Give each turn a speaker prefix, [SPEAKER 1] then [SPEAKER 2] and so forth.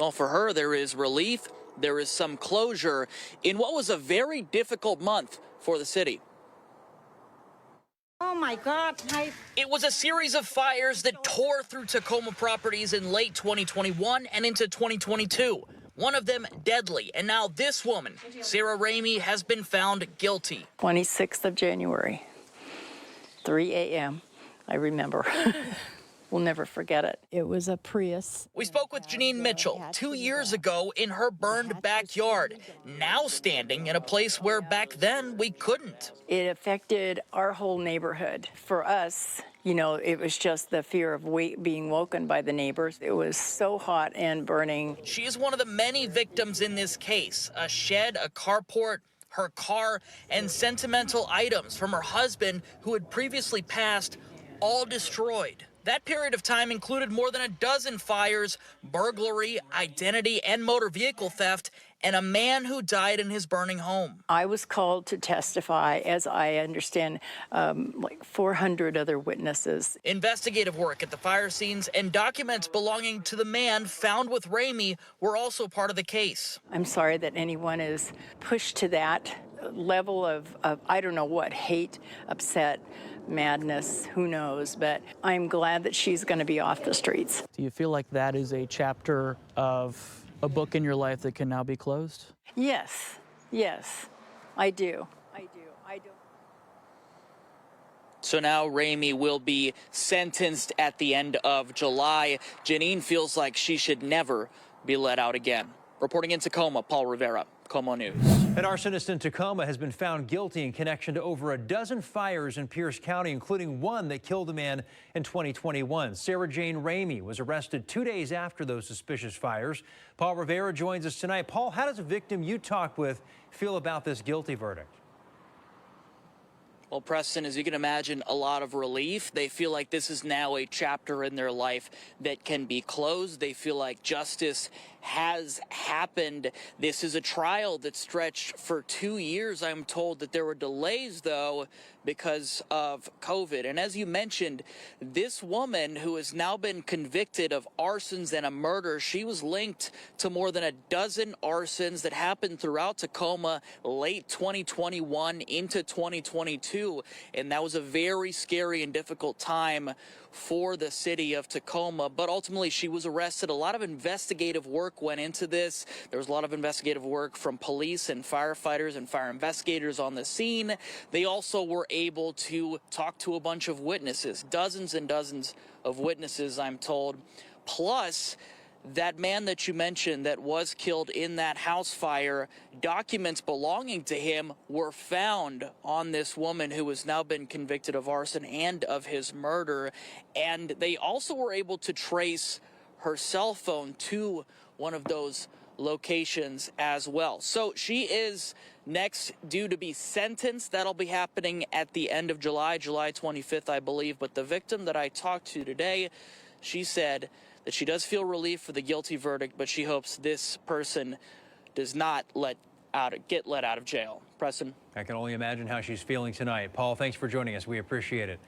[SPEAKER 1] Well, for her, there is relief. There is some closure in what was a very difficult month for the city.
[SPEAKER 2] Oh my God.
[SPEAKER 1] It was a series of fires that tore through Tacoma properties in late 2021 and into 2022. One of them deadly. And now this woman, Sarah Ramey, has been found guilty.
[SPEAKER 3] 26th of January, 3 a.m. I remember. We'll never forget it. It was a Prius.
[SPEAKER 1] We spoke with Janine Mitchell 2 years ago in her burned backyard, now standing in a place where back then we couldn't.
[SPEAKER 3] It affected our whole neighborhood. For us, you know, it was just the fear of being woken by the neighbors. It was so hot and burning.
[SPEAKER 1] She is one of the many victims in this case. A shed, a carport, her car, and sentimental items from her husband who had previously passed, all destroyed. That period of time included more than a dozen fires, burglary, identity, and motor vehicle theft, and a man who died in his burning home.
[SPEAKER 3] I was called to testify, as I understand, like 400 other witnesses.
[SPEAKER 1] Investigative work at the fire scenes and documents belonging to the man found with Ramey were also part of the case.
[SPEAKER 3] I'm sorry that anyone is pushed to that level of I don't know what, hate, upset, madness, who knows, but I'm glad that she's going to be off the streets.
[SPEAKER 4] Do you feel like that is a chapter of a book in your life that can now be closed?
[SPEAKER 3] Yes, I do.
[SPEAKER 1] So now Ramey will be sentenced at the end of July. Janine feels like she should never be let out again. Reporting in Tacoma, Paul Rivera, KOMO News.
[SPEAKER 5] An arsonist in Tacoma has been found guilty in connection to over a dozen fires in Pierce County, including one that killed a man in 2021. Sarah Jane Ramey was arrested 2 days after those suspicious fires. Paul Rivera joins us tonight. Paul, how does a victim you talked with feel about this guilty verdict?
[SPEAKER 1] Well, Preston, as you can imagine, a lot of relief. They feel like this is now a chapter in their life that can be closed. They feel like justice has happened. This is a trial that stretched for 2 years. I'm told that there were delays, though, because of COVID. And as you mentioned, this woman who has now been convicted of arsons and a murder, she was linked to more than a dozen arsons that happened throughout Tacoma late 2021 into 2022. And that was a very scary and difficult time for the city of Tacoma. But ultimately, she was arrested. A lot of investigative work went into this. There was a lot of investigative work from police and firefighters and fire investigators on the scene. They also were able to talk to a bunch of witnesses, dozens and dozens of witnesses, I'm told. Plus, that man that you mentioned that was killed in that house fire, documents belonging to him were found on this woman who has now been convicted of arson and of his murder. And they also were able to trace her cell phone to one of those locations as well. So she is next due to be sentenced. That'll be happening at the end of July 25th, I believe. But the victim that I talked to today, she said that she does feel relief for the guilty verdict, but she hopes this person does not get let out of jail. Preston?
[SPEAKER 5] I can only imagine how she's feeling tonight. Paul, thanks for joining us. We appreciate it.